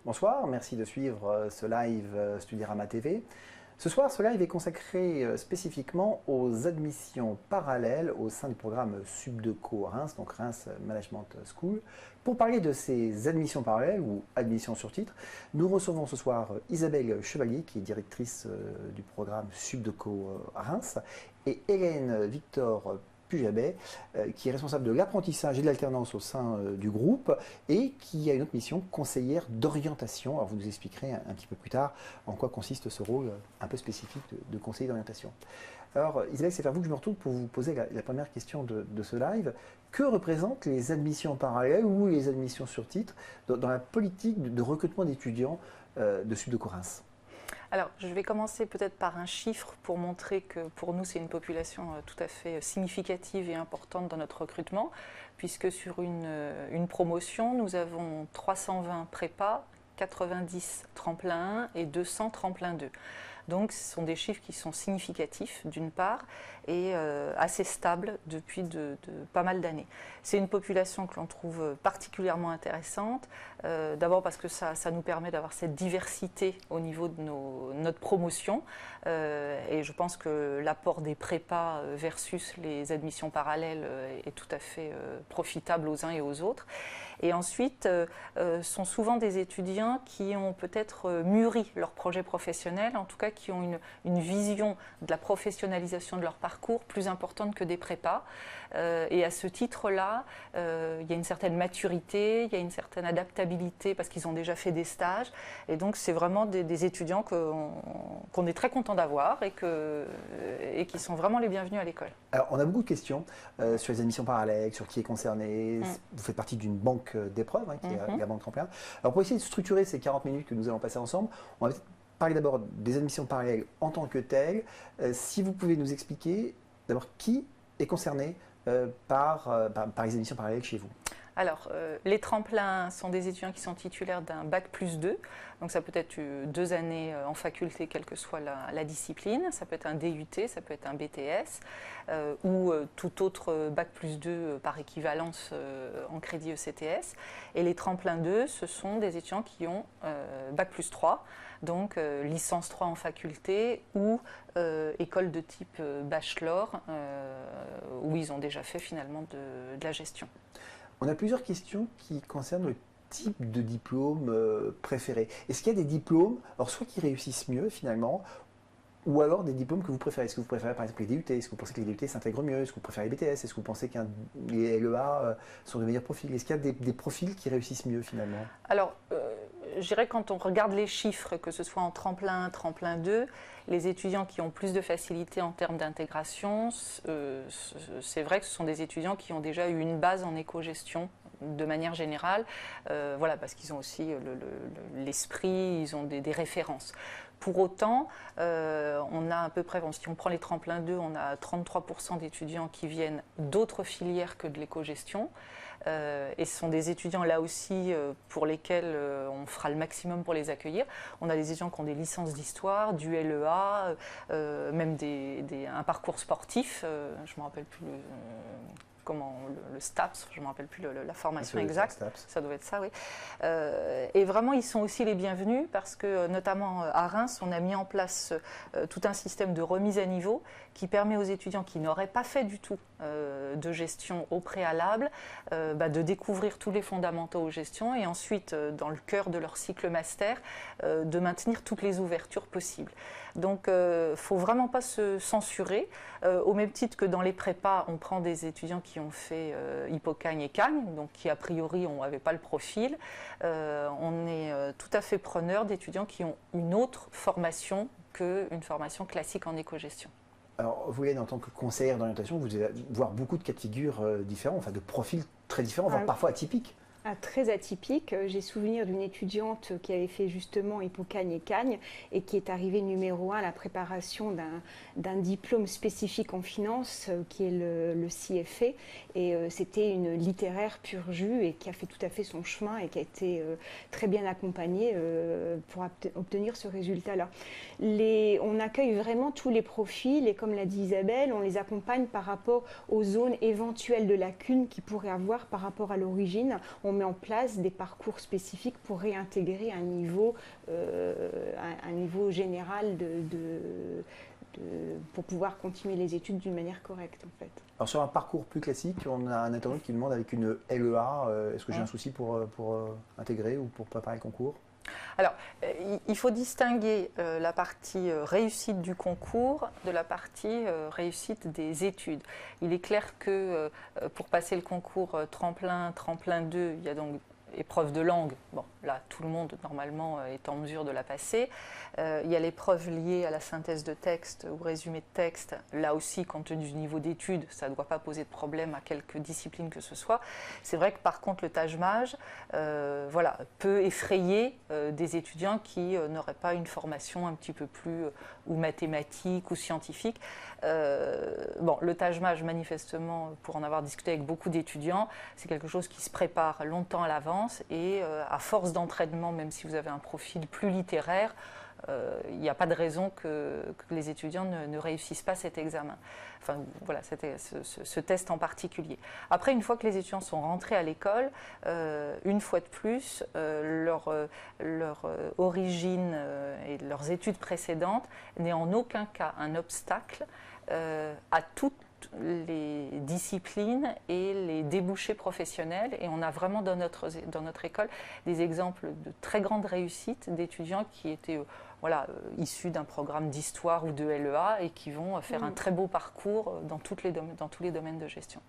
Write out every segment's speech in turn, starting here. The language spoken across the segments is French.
Bonsoir, merci de suivre ce live Studirama TV. Ce soir, ce live est consacré spécifiquement aux admissions parallèles au sein du programme Subdeco Reims, donc Reims Management School. Pour parler de ces admissions parallèles ou admissions sur titre, nous recevons ce soir Isabelle Chevalier, qui est directrice du programme Subdeco Reims, et Hélène Victor Pujabet, qui est responsable de l'apprentissage et de l'alternance au sein du groupe et qui a une autre mission, conseillère d'orientation. Alors vous nous expliquerez un petit peu plus tard en quoi consiste ce rôle un peu spécifique de conseiller d'orientation. Alors Isabelle, c'est vers vous que je me retourne pour vous poser la première question de ce live. Que représentent les admissions parallèles ou les admissions sur titre dans la politique de recrutement d'étudiants de Subdeco Reims ? Alors, je vais commencer peut-être par un chiffre pour montrer que pour nous, c'est une population tout à fait significative et importante dans notre recrutement, puisque sur une promotion, nous avons 320 prépas, 90 tremplin 1 et 200 tremplin 2. Donc, ce sont des chiffres qui sont significatifs, d'une part, et assez stables depuis pas mal d'années. C'est une population que l'on trouve particulièrement intéressante, d'abord parce que ça nous permet d'avoir cette diversité au niveau de notre promotion, et je pense que l'apport des prépas versus les admissions parallèles est tout à fait profitable aux uns et aux autres. Et ensuite, sont souvent des étudiants qui ont peut-être mûri leur projet professionnel, en tout cas qui ont une vision de la professionnalisation de leur parcours plus importante que des prépas. Et à ce titre-là, il y a une certaine maturité, il y a une certaine adaptabilité parce qu'ils ont déjà fait des stages. Et donc, c'est vraiment des étudiants qu'on est très content d'avoir et qui sont vraiment les bienvenus à l'école. Alors, on a beaucoup de questions sur les admissions parallèles, sur qui est concerné. Vous faites partie d'une banque d'épreuves, qui est la banque Tremplin. Alors, pour essayer de structurer ces 40 minutes que nous allons passer ensemble, on va parler d'abord des admissions parallèles en tant que telles. Si vous pouvez nous expliquer d'abord qui est concerné par les admissions parallèles chez vous. Alors, les tremplins sont des étudiants qui sont titulaires d'un bac+2, donc ça peut être 2 années en faculté, quelle que soit la discipline, ça peut être un DUT, ça peut être un BTS, ou tout autre bac+2 par équivalence en crédit ECTS. Et les tremplins 2, ce sont des étudiants qui ont bac+3, donc licence 3 en faculté ou école de type bachelor, où ils ont déjà fait finalement de la gestion. On a plusieurs questions qui concernent le type de diplôme préféré. Est-ce qu'il y a des diplômes, alors soit qui réussissent mieux finalement, ou alors des diplômes que vous préférez? Est-ce que vous préférez par exemple les DUT? Est-ce que vous pensez que les DUT s'intègrent mieux? Est-ce que vous préférez les BTS? Est-ce que vous pensez que les LEA sont de meilleurs profils? Est-ce qu'il y a des profils qui réussissent mieux finalement? Alors, je dirais quand on regarde les chiffres, que ce soit en tremplin 1, tremplin 2, les étudiants qui ont plus de facilité en termes d'intégration, c'est vrai que ce sont des étudiants qui ont déjà eu une base en éco-gestion de manière générale, voilà, parce qu'ils ont aussi l'esprit, ils ont des références. Pour autant, on a à peu près, si on prend les tremplins 2, on a 33% d'étudiants qui viennent d'autres filières que de l'éco-gestion. Et ce sont des étudiants là aussi pour lesquels on fera le maximum pour les accueillir. On a des étudiants qui ont des licences d'histoire, du LEA, même un parcours sportif, je ne me rappelle plus le STAPS, je ne me rappelle plus la formation exacte, ça doit être ça, oui. Et vraiment, ils sont aussi les bienvenus parce que, notamment à Reims, on a mis en place tout un système de remise à niveau qui permet aux étudiants qui n'auraient pas fait du tout de gestion au préalable de découvrir tous les fondamentaux aux gestions et ensuite, dans le cœur de leur cycle master, de maintenir toutes les ouvertures possibles. Donc, il ne faut vraiment pas se censurer. Au même titre que dans les prépas, on prend des étudiants qui ont fait Hippocagne et Cagne, donc qui a priori n'avaient pas le profil. On est tout à fait preneur d'étudiants qui ont une autre formation qu'une formation classique en éco-gestion. Alors, vous, Hélène, en tant que conseillère d'orientation, vous allez voir beaucoup de cas de figure différents, enfin de profils très différents, voire parfois atypiques. Très atypique. J'ai souvenir d'une étudiante qui avait fait justement Hippocagne et Cagne et qui est arrivée numéro 1 à la préparation d'un diplôme spécifique en finance qui est le CFA. Et c'était une littéraire pur jus et qui a fait tout à fait son chemin et qui a été très bien accompagnée pour obtenir ce résultat-là. On accueille vraiment tous les profils et comme l'a dit Isabelle, on les accompagne par rapport aux zones éventuelles de lacunes qu'ils pourraient avoir par rapport à l'origine. On met en place des parcours spécifiques pour réintégrer un niveau général pour pouvoir continuer les études d'une manière correcte en fait. Alors sur un parcours plus classique, on a un internaute qui demande avec une LEA, est-ce que j'ai un souci pour intégrer ou pour préparer le concours? Alors, il faut distinguer la partie réussite du concours de la partie réussite des études. Il est clair que pour passer le concours tremplin 2, il y a donc épreuve de langue. Bon, là, tout le monde, normalement, est en mesure de la passer. Il y a l'épreuve liée à la synthèse de texte ou résumé de texte. Là aussi, compte tenu du niveau d'études, ça ne doit pas poser de problème à quelque discipline que ce soit. C'est vrai que, par contre, le Taj-Maj peut effrayer des étudiants qui n'auraient pas une formation un petit peu plus ou mathématique ou scientifique. Le Taj-Maj, manifestement, pour en avoir discuté avec beaucoup d'étudiants, c'est quelque chose qui se prépare longtemps à l'avance et à force d'entraînement, même si vous avez un profil plus littéraire, il n'y a pas de raison que les étudiants ne réussissent pas cet examen. Enfin, voilà, c'était ce test en particulier. Après, une fois que les étudiants sont rentrés à l'école, une fois de plus, leur origine et leurs études précédentes n'est en aucun cas un obstacle à toutes les disciplines et les débouchés professionnels. Et on a vraiment dans notre école des exemples de très grande réussite d'étudiants qui étaient issus d'un programme d'histoire ou de LEA et qui vont faire un très beau parcours dans tous les domaines de gestion.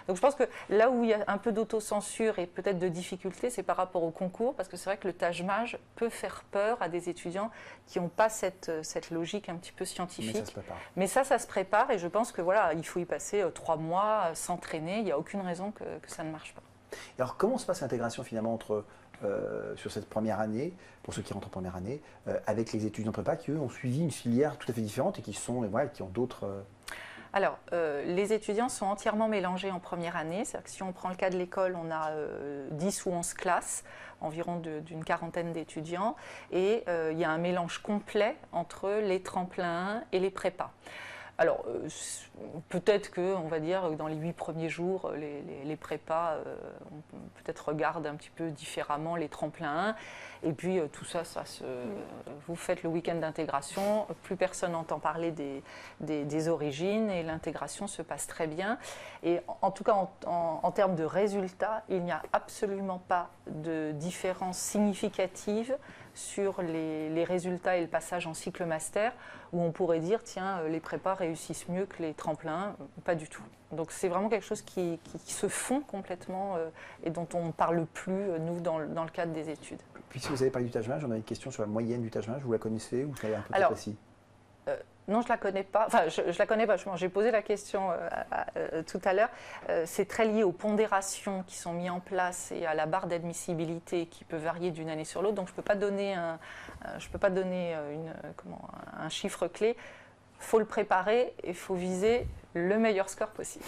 Donc je pense que là où il y a un peu d'autocensure et peut-être de difficulté, c'est par rapport au concours, parce que c'est vrai que le Taj-Maj peut faire peur à des étudiants qui n'ont pas cette logique un petit peu scientifique. Mais ça se prépare. Mais ça se prépare et je pense que voilà, il faut y passer 3 mois, s'entraîner, il n'y a aucune raison que ça ne marche pas. Alors comment se passe l'intégration finalement sur cette première année, pour ceux qui rentrent en première année, avec les étudiants prépa qui eux ont suivi une filière tout à fait différente et qui ont d'autres... Alors, les étudiants sont entièrement mélangés en première année. C'est-à-dire que si on prend le cas de l'école, on a 10 ou 11 classes, environ d'une quarantaine d'étudiants, et il y a un mélange complet entre les tremplins 1 et les prépas. Alors, peut-être que, on va dire, dans les 8 premiers jours, les prépas peut-être regardent un petit peu différemment les tremplins 1. Et puis, tout ça vous faites le week-end d'intégration, plus personne n'entend parler des origines et l'intégration se passe très bien. Et en tout cas, en termes de résultats, il n'y a absolument pas de différence significative sur les résultats et le passage en cycle master, où on pourrait dire, tiens, les prépas réussissent mieux que les tremplins, pas du tout. Donc c'est vraiment quelque chose qui se fond complètement et dont on ne parle plus, nous, dans le cadre des études. Puisque vous avez parlé du Taj-Maj, on a une question sur la moyenne du Taj-Maj, vous la connaissez ou ça est un peu précis? Non, je ne la connais pas. Enfin, je la connais vachement. J'ai posé la question tout à l'heure. C'est très lié aux pondérations qui sont mises en place et à la barre d'admissibilité qui peut varier d'une année sur l'autre. Donc, je ne peux pas donner un chiffre clé. Il faut le préparer et il faut viser le meilleur score possible.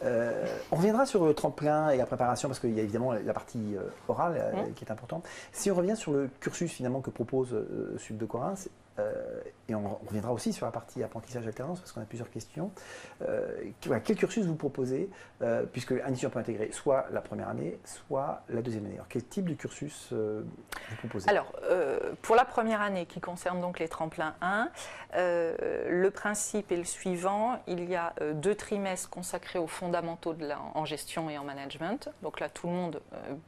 On reviendra sur le tremplin et la préparation parce qu'il y a évidemment la partie orale qui est importante. Si on revient sur le cursus finalement que propose Sud de Reims, et on reviendra aussi sur la partie apprentissage alternance parce qu'on a plusieurs questions. Quel cursus vous proposez puisque un étudiant peut intégrer soit la première année, soit la deuxième année. Alors, quel type de cursus vous proposez? Alors, pour la première année qui concerne donc les tremplins 1, le principe est le suivant. Il y a 2 trimestres consacrés aux fondamentaux en gestion et en management. Donc là, tout le monde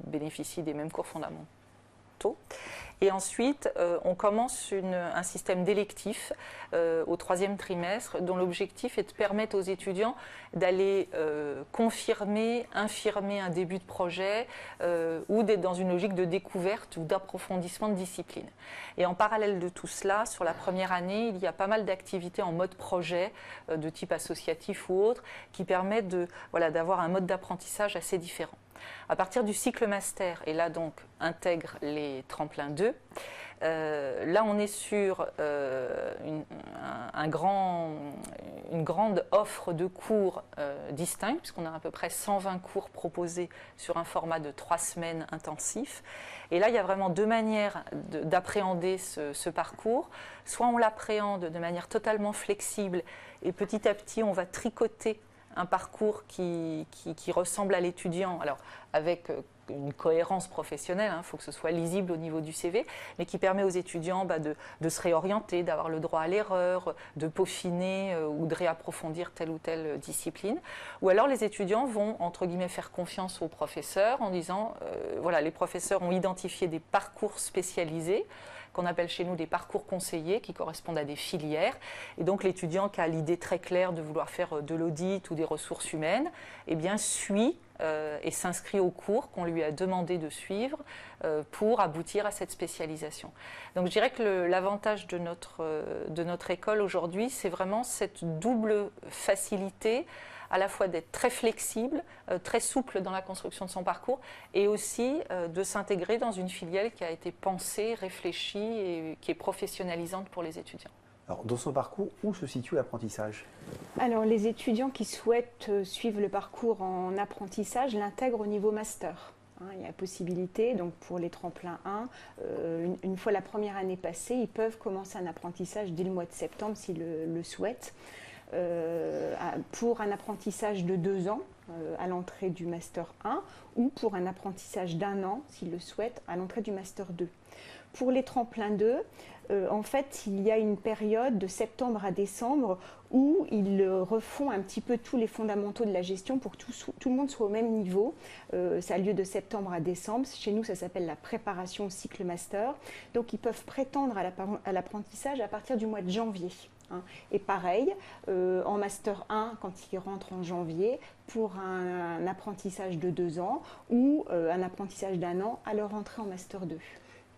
bénéficie des mêmes cours fondamentaux. Et ensuite, on commence un système d'électifs au 3e trimestre dont l'objectif est de permettre aux étudiants d'aller confirmer, infirmer un début de projet ou d'être dans une logique de découverte ou d'approfondissement de discipline. Et en parallèle de tout cela, sur la première année, il y a pas mal d'activités en mode projet de type associatif ou autre qui permettent d'avoir un mode d'apprentissage assez différent. À partir du cycle master, et là donc intègre les tremplins 2, là on est sur une grande offre de cours distincts, puisqu'on a à peu près 120 cours proposés sur un format de 3 semaines intensif. Et là, il y a vraiment 2 manières d'appréhender ce parcours. Soit on l'appréhende de manière totalement flexible et petit à petit, on va tricoter un parcours qui ressemble à l'étudiant, alors avec une cohérence professionnelle, il faut que ce soit lisible au niveau du CV, mais qui permet aux étudiants de se réorienter, d'avoir le droit à l'erreur, de peaufiner ou de réapprofondir telle ou telle discipline. Ou alors les étudiants vont, entre guillemets, faire confiance aux professeurs en disant, voilà, les professeurs ont identifié des parcours spécialisés, qu'on appelle chez nous des parcours conseillers, qui correspondent à des filières. Et donc l'étudiant qui a l'idée très claire de vouloir faire de l'audit ou des ressources humaines, eh bien, suit et s'inscrit au cours qu'on lui a demandé de suivre pour aboutir à cette spécialisation. Donc je dirais que l'avantage de notre école aujourd'hui, c'est vraiment cette double facilité, à la fois d'être très flexible, très souple dans la construction de son parcours, et aussi de s'intégrer dans une filière qui a été pensée, réfléchie et qui est professionnalisante pour les étudiants. Alors, dans son parcours, où se situe l'apprentissage? Alors, les étudiants qui souhaitent suivre le parcours en apprentissage l'intègrent au niveau master. Il y a possibilité, donc pour les tremplins 1, une fois la première année passée, ils peuvent commencer un apprentissage dès le mois de septembre s'ils le souhaitent. Pour un apprentissage de 2 ans à l'entrée du Master 1 ou pour un apprentissage d'1 an, s'ils le souhaitent, à l'entrée du Master 2. Pour les tremplins 2, en fait, il y a une période de septembre à décembre où ils refont un petit peu tous les fondamentaux de la gestion pour que tout le monde soit au même niveau. Ça a lieu de septembre à décembre. Chez nous, ça s'appelle la préparation au cycle master. Donc, ils peuvent prétendre à l'apprentissage à partir du mois de janvier. Et pareil, en Master 1, quand ils rentrent en janvier, pour un apprentissage de 2 ans ou un apprentissage d'1 an à leur entrée en Master 2.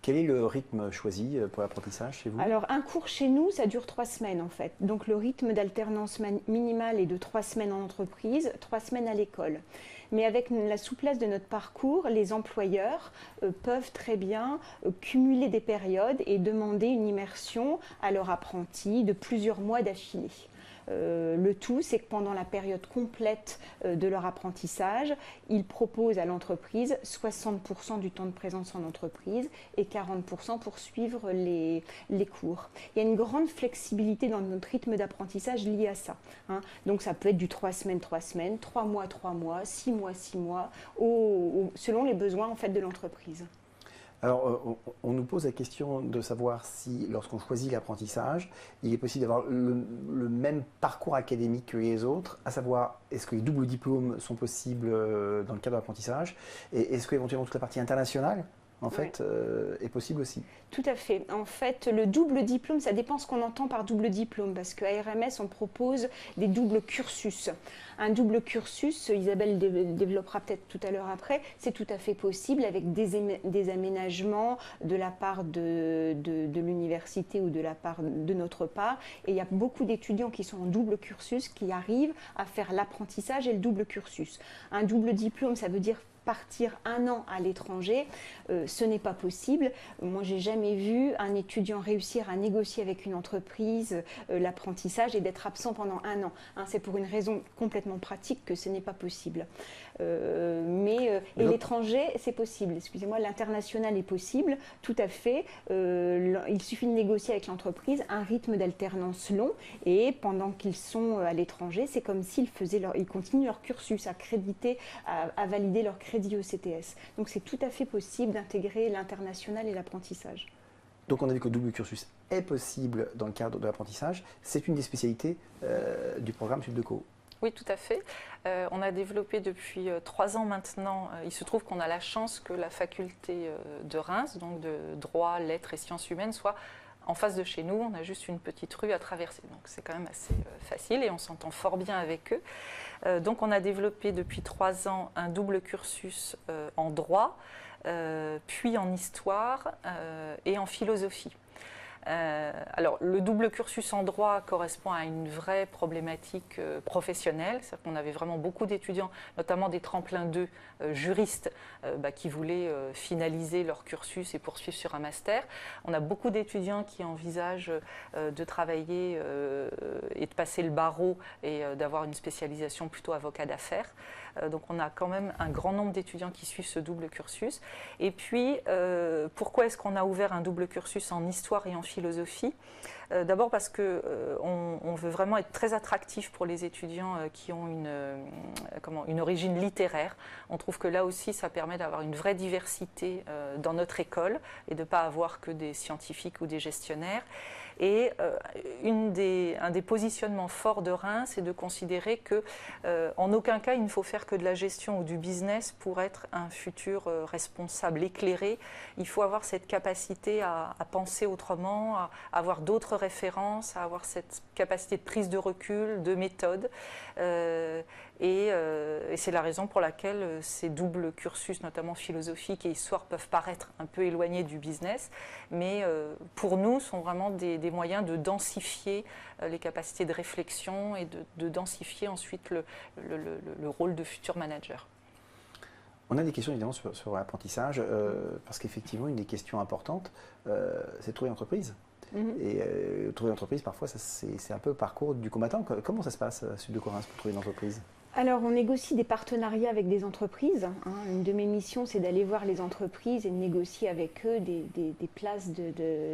Quel est le rythme choisi pour l'apprentissage chez vous? Alors, un cours chez nous, ça dure 3 semaines en fait. Donc, le rythme d'alternance minimale est de 3 semaines en entreprise, 3 semaines à l'école. Mais avec la souplesse de notre parcours, les employeurs peuvent très bien cumuler des périodes et demander une immersion à leur apprenti de plusieurs mois d'affilée. Le tout, c'est que pendant la période complète de leur apprentissage, ils proposent à l'entreprise 60% du temps de présence en entreprise et 40% pour suivre les cours. Il y a une grande flexibilité dans notre rythme d'apprentissage lié à ça. Donc ça peut être du 3 semaines, 3 semaines, 3 mois, 3 mois, 6 mois, 6 mois, selon les besoins en fait, de l'entreprise. Alors, on nous pose la question de savoir si, lorsqu'on choisit l'apprentissage, il est possible d'avoir le même parcours académique que les autres, à savoir, est-ce que les doubles diplômes sont possibles dans le cadre de l'apprentissage, et est-ce qu'éventuellement toute la partie internationale, en fait, est possible aussi? Tout à fait. En fait, le double diplôme, ça dépend ce qu'on entend par double diplôme, parce qu'à RMS, on propose des doubles cursus. Un double cursus, Isabelle développera peut-être tout à l'heure après, c'est tout à fait possible avec des aménagements de la part de l'université ou de la part de notre part. Et il y a beaucoup d'étudiants qui sont en double cursus qui arrivent à faire l'apprentissage et le double cursus. Un double diplôme, ça veut dire partir 1 an à l'étranger, ce n'est pas possible. Moi, j'ai jamais vu un étudiant réussir à négocier avec une entreprise l'apprentissage et d'être absent pendant 1 an. C'est pour une raison complètement pratique que ce n'est pas possible. Et l'étranger, c'est possible. Excusez-moi, l'international est possible, tout à fait. Il suffit de négocier avec l'entreprise un rythme d'alternance long et pendant qu'ils sont à l'étranger, c'est comme s'ils ils continuent leur cursus à créditer, à valider leur crédit ECTS. Donc c'est tout à fait possible d'intégrer l'international et l'apprentissage. Donc on a vu que le double cursus est possible dans le cadre de l'apprentissage. C'est une des spécialités du programme Subdeco. Oui, tout à fait. On a développé depuis 3 ans maintenant, il se trouve qu'on a la chance que la faculté de Reims, donc de droit, lettres et sciences humaines, soit en face de chez nous. On a juste une petite rue à traverser, donc c'est quand même assez facile et on s'entend fort bien avec eux. Donc on a développé depuis 3 ans un double cursus en droit, puis en histoire et en philosophie. Alors, le double cursus en droit correspond à une vraie problématique professionnelle. C'est-à-dire qu'on avait vraiment beaucoup d'étudiants, notamment des tremplins 2 juristes qui voulaient finaliser leur cursus et poursuivre sur un master. On a beaucoup d'étudiants qui envisagent de travailler et de passer le barreau et d'avoir une spécialisation plutôt avocat d'affaires. Donc on a quand même un grand nombre d'étudiants qui suivent ce double cursus. Et puis, pourquoi est-ce qu'on a ouvert un double cursus en histoire et en philosophie ? D'abord parce qu'on veut vraiment être très attractif pour les étudiants qui ont une origine littéraire. On trouve que là aussi, ça permet d'avoir une vraie diversité dans notre école et de ne pas avoir que des scientifiques ou des gestionnaires. Et un des positionnements forts de Reims, c'est de considérer qu'en aucun cas, il ne faut faire que de la gestion ou du business pour être un futur responsable éclairé. Il faut avoir cette capacité à penser autrement, à avoir d'autres références, à avoir cette capacité de prise de recul, de méthode. Et c'est la raison pour laquelle ces doubles cursus, notamment philosophique et histoire, peuvent paraître un peu éloignés du business, mais pour nous, sont vraiment des moyens de densifier les capacités de réflexion et de densifier ensuite le rôle de futur manager. On a des questions évidemment sur l'apprentissage, parce qu'effectivement, une des questions importantes, c'est de trouver une entreprise. Et trouver une entreprise, parfois, c'est un peu le parcours du combattant. Comment ça se passe, Sud de Reims, pour trouver une entreprise ? Alors, on négocie des partenariats avec des entreprises. Une de mes missions, c'est d'aller voir les entreprises et de négocier avec eux des places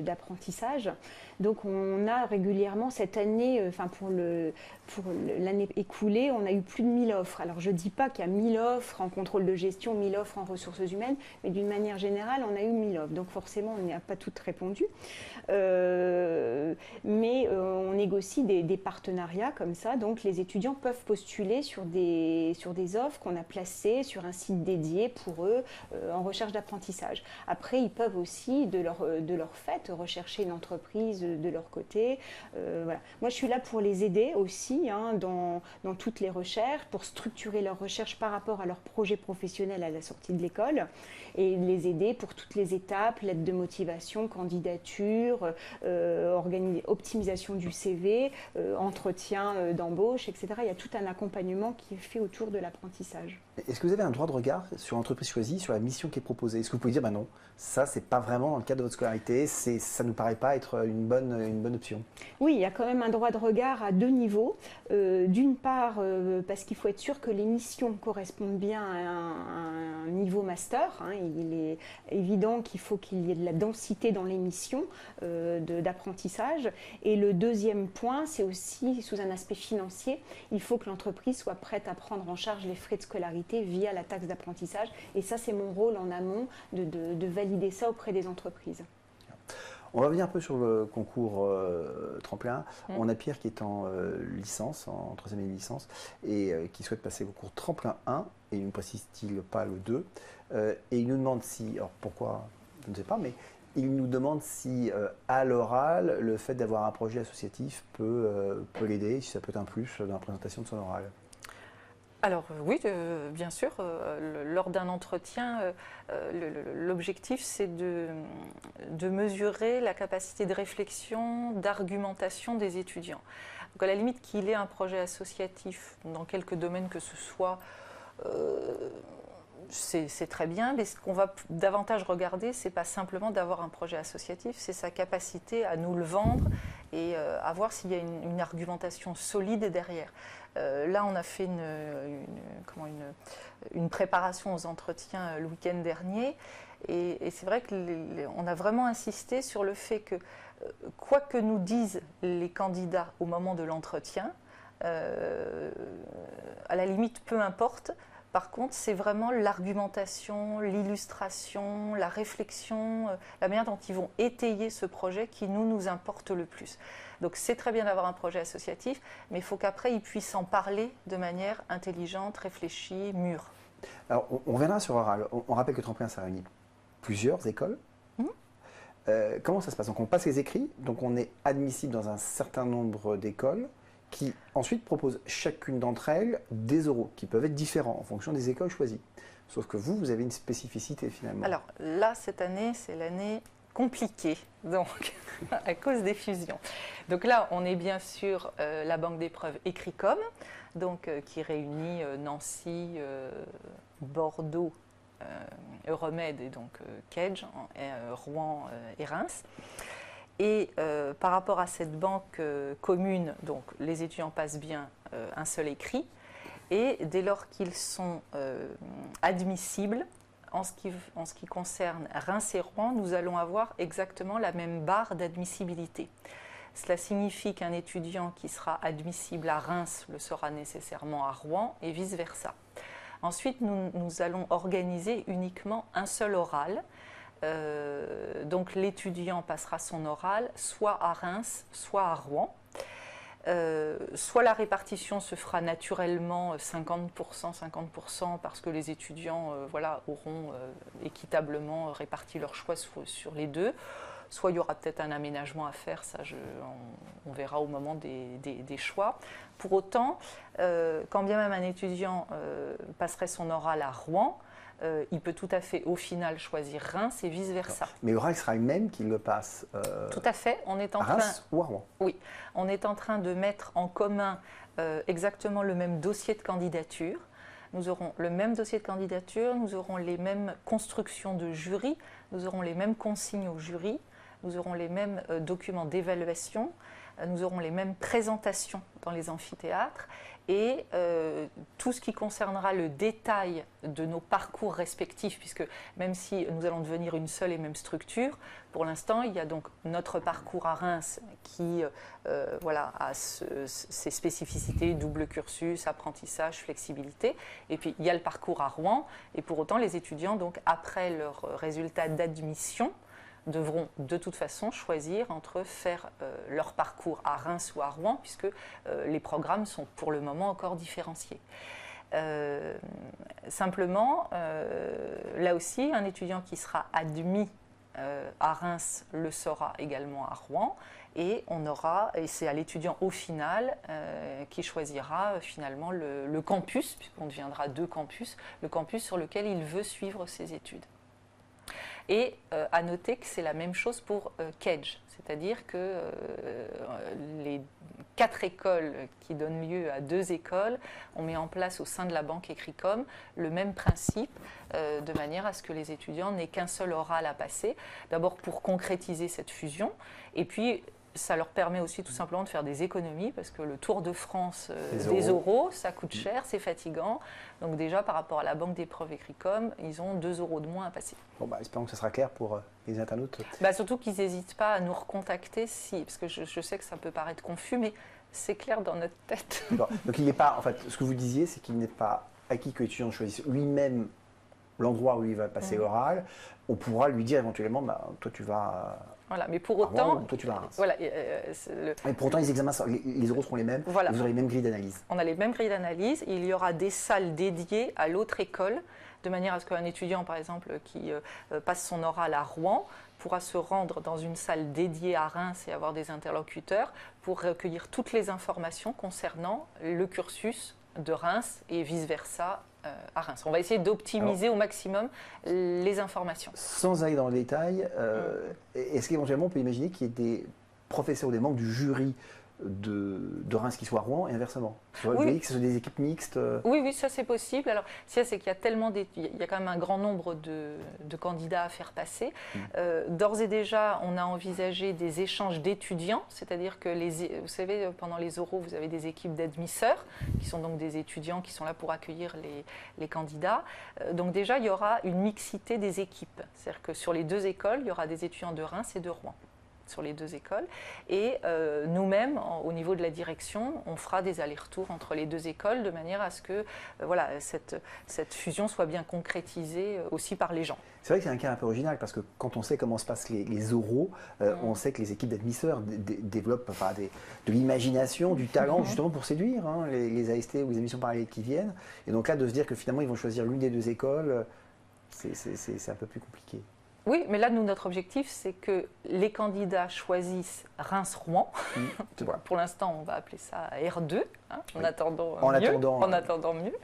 d'apprentissage. Donc, on a régulièrement cette année, pour l'année écoulée, on a eu plus de 1000 offres. Alors, je ne dis pas qu'il y a 1000 offres en contrôle de gestion, 1000 offres en ressources humaines, mais d'une manière générale, on a eu 1000 offres. Donc, forcément, on n'y a pas toutes répondu. Mais on négocie des partenariats comme ça. Donc, les étudiants peuvent postuler sur des offres qu'on a placées sur un site dédié pour eux en recherche d'apprentissage. Après, ils peuvent aussi, de leur fait, rechercher une entreprise de leur côté. Voilà. Moi, je suis là pour les aider aussi dans toutes les recherches, pour structurer leurs recherches par rapport à leur projet professionnel à la sortie de l'école et les aider pour toutes les étapes, lettre de motivation, candidature, optimisation du CV, entretien d'embauche, etc. Il y a tout un accompagnement qui est fait autour de l'apprentissage. Est-ce que vous avez un droit de regard sur l'entreprise choisie, sur la mission qui est proposée ? Est-ce que vous pouvez dire, non, ça, c'est pas vraiment dans le cadre de votre scolarité, ça ne nous paraît pas être une bonne option ? Oui, il y a quand même un droit de regard à deux niveaux. D'une part, parce qu'il faut être sûr que les missions correspondent bien à un niveau master. Il est évident qu'il faut qu'il y ait de la densité dans les missions d'apprentissage. Et le deuxième point, c'est aussi sous un aspect financier. Il faut que l'entreprise soit prête à prendre en charge les frais de scolarité via la taxe d'apprentissage. Et ça, c'est mon rôle en amont de valider ça auprès des entreprises. On va revenir un peu sur le concours tremplin. On a Pierre qui est en licence, en troisième année de licence, et qui souhaite passer au concours tremplin 1, et il ne précise-t-il pas le 2. Et il nous demande si, alors pourquoi, je ne sais pas, mais il nous demande si à l'oral, le fait d'avoir un projet associatif peut l'aider, si ça peut être un plus dans la présentation de son oral. Alors oui, bien sûr, lors d'un entretien, l'objectif c'est de mesurer la capacité de réflexion, d'argumentation des étudiants. Donc à la limite qu'il ait un projet associatif dans quelque domaine que ce soit, c'est très bien, mais ce qu'on va davantage regarder, c'est pas simplement d'avoir un projet associatif, c'est sa capacité à nous le vendre et à voir s'il y a une argumentation solide derrière. Là, on a fait une préparation aux entretiens le week-end dernier, et c'est vrai qu'on a vraiment insisté sur le fait que, quoi que nous disent les candidats au moment de l'entretien, à la limite, peu importe. Par contre, c'est vraiment l'argumentation, l'illustration, la réflexion, la manière dont ils vont étayer ce projet qui nous importe le plus. Donc c'est très bien d'avoir un projet associatif, mais il faut qu'après ils puissent en parler de manière intelligente, réfléchie, mûre. Alors on reviendra sur oral. On rappelle que Tremplin, ça réunit plusieurs écoles. Comment ça se passe? Donc on passe les écrits, donc on est admissible dans un certain nombre d'écoles, qui ensuite proposent chacune d'entre elles des oraux qui peuvent être différents en fonction des écoles choisies. Sauf que vous avez une spécificité finalement. Alors là, cette année, c'est l'année compliquée, donc, à cause des fusions. Donc là, on est bien sûr la banque d'épreuves Écricom, donc, qui réunit Nancy, Bordeaux, Euromède et donc Kedge, Rouen et Reims. Et par rapport à cette banque commune, donc les étudiants passent bien un seul écrit. Et dès lors qu'ils sont admissibles, en ce qui concerne Reims et Rouen, nous allons avoir exactement la même barre d'admissibilité. Cela signifie qu'un étudiant qui sera admissible à Reims le sera nécessairement à Rouen et vice-versa. Ensuite, nous allons organiser uniquement un seul oral. Donc l'étudiant passera son oral soit à Reims, soit à Rouen. Soit la répartition se fera naturellement 50%, 50% parce que les étudiants auront équitablement réparti leur choix sur les deux. Soit il y aura peut-être un aménagement à faire, ça on verra au moment des choix. Pour autant, quand bien même un étudiant passerait son oral à Rouen, il peut tout à fait au final choisir Reims et vice-versa. Mais l'oral sera le même qu'il le passe tout à fait. On est en à Reims ou à Rouen. Oui, on est en train de mettre en commun exactement le même dossier de candidature. Nous aurons le même dossier de candidature, nous aurons les mêmes constructions de jury, nous aurons les mêmes consignes au jury, nous aurons les mêmes documents d'évaluation, nous aurons les mêmes présentations dans les amphithéâtres et tout ce qui concernera le détail de nos parcours respectifs, puisque même si nous allons devenir une seule et même structure, pour l'instant, il y a donc notre parcours à Reims qui a ses spécificités, double cursus, apprentissage, flexibilité, et puis il y a le parcours à Rouen, et pour autant les étudiants, donc, après leur résultat d'admission, devront de toute façon choisir entre faire leur parcours à Reims ou à Rouen, puisque les programmes sont pour le moment encore différenciés. Simplement, là aussi, un étudiant qui sera admis à Reims le sera également à Rouen, et c'est à l'étudiant au final qui choisira finalement le campus, puisqu'on deviendra 2 campus, le campus sur lequel il veut suivre ses études. Et à noter que c'est la même chose pour Kedge, c'est-à-dire que les 4 écoles qui donnent lieu à 2 écoles, on met en place au sein de la banque Écricom le même principe, de manière à ce que les étudiants n'aient qu'un seul oral à passer, d'abord pour concrétiser cette fusion, et puis ça leur permet aussi tout simplement de faire des économies, parce que le Tour de France des oraux, ça coûte cher, c'est fatigant. Donc déjà, par rapport à la banque d'épreuves Écricom, ils ont 2 € de moins à passer. Bon, espérons que ce sera clair pour les internautes. Surtout qu'ils n'hésitent pas à nous recontacter, parce que je sais que ça peut paraître confus, mais c'est clair dans notre tête. Donc il n'est pas, en fait, ce que vous disiez, c'est qu'il n'est pas acquis que l'étudiant choisisse lui-même l'endroit où il va passer l'oral. On pourra lui dire éventuellement, toi tu vas... Voilà, mais pour autant, toi tu vas à Reims. Voilà, Et pour autant, les examens, les euros seront les mêmes. Voilà. Vous aurez les mêmes grilles d'analyse. On a les mêmes grilles d'analyse. Il y aura des salles dédiées à l'autre école, de manière à ce qu'un étudiant, par exemple, qui passe son oral à Rouen, pourra se rendre dans une salle dédiée à Reims et avoir des interlocuteurs pour recueillir toutes les informations concernant le cursus de Reims et vice-versa à Reims. On va essayer d'optimiser au maximum les informations. Sans aller dans le détail, est-ce qu'éventuellement on peut imaginer qu'il y ait des professeurs ou des membres du jury de Reims qui soient à Rouen et inversement? Vous voyez que ce sont des équipes mixtes? Oui, ça c'est possible. Alors, c'est qu'il y a il y a quand même un grand nombre de candidats à faire passer. D'ores et déjà, on a envisagé des échanges d'étudiants, c'est-à-dire que, vous savez, pendant les oraux, vous avez des équipes d'admisseurs, qui sont donc des étudiants qui sont là pour accueillir les candidats. Donc déjà, il y aura une mixité des équipes. C'est-à-dire que sur les 2 écoles, il y aura des étudiants de Reims et de Rouen. Sur les 2 écoles. Et nous-mêmes, au niveau de la direction, on fera des allers-retours entre les 2 écoles de manière à ce que cette fusion soit bien concrétisée aussi par les gens. C'est vrai que c'est un cas un peu original parce que quand on sait comment se passent les oraux, on sait que les équipes d'admisseurs développent de l'imagination, du talent justement pour séduire les AST ou les admissions parallèles qui viennent. Et donc là, de se dire que finalement ils vont choisir l'une des 2 écoles, c'est un peu plus compliqué. Oui, mais là, notre objectif, c'est que les candidats choisissent Reims-Rouen. Pour l'instant, on va appeler ça R2, en attendant mieux.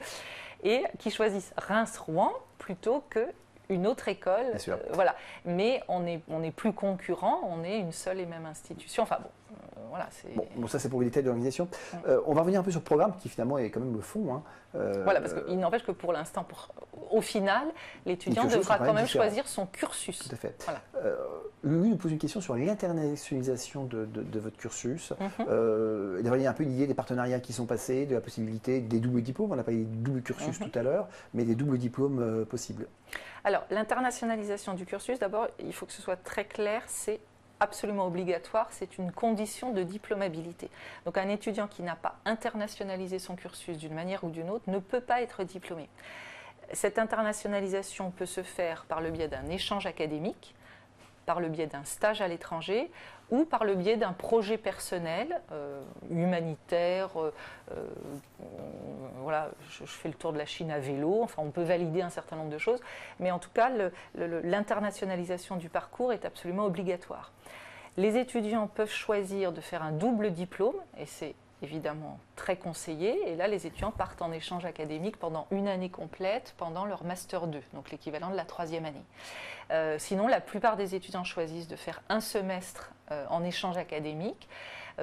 Et qui choisissent Reims-Rouen plutôt qu'une autre école. Bien sûr. Voilà. Mais on est plus concurrents, on est une seule et même institution. Enfin bon, voilà, bon, ça c'est pour les détails de l'organisation. On va revenir un peu sur le programme qui finalement est quand même le fond. Hein. Voilà, parce qu'il n'empêche que pour l'instant, au final, l'étudiant devra quand même choisir son cursus. Tout à fait. Voilà. Lulu nous pose une question sur l'internationalisation de votre cursus. Il y a un peu l'idée des partenariats qui sont passés, de la possibilité des doubles diplômes. On n'a pas dit double cursus tout à l'heure, mais des doubles diplômes possibles. Alors, l'internationalisation du cursus, d'abord, il faut que ce soit très clair, c'est absolument obligatoire, c'est une condition de diplômabilité. Donc un étudiant qui n'a pas internationalisé son cursus d'une manière ou d'une autre ne peut pas être diplômé. Cette internationalisation peut se faire par le biais d'un échange académique, par le biais d'un stage à l'étranger ou par le biais d'un projet personnel, humanitaire. Voilà, je fais le tour de la Chine à vélo, enfin on peut valider un certain nombre de choses, mais en tout cas l'internationalisation du parcours est absolument obligatoire. Les étudiants peuvent choisir de faire un double diplôme, et c'est évidemment très conseillé, et là les étudiants partent en échange académique pendant une année complète pendant leur Master 2, donc l'équivalent de la 3e année. Sinon, la plupart des étudiants choisissent de faire un semestre en échange académique.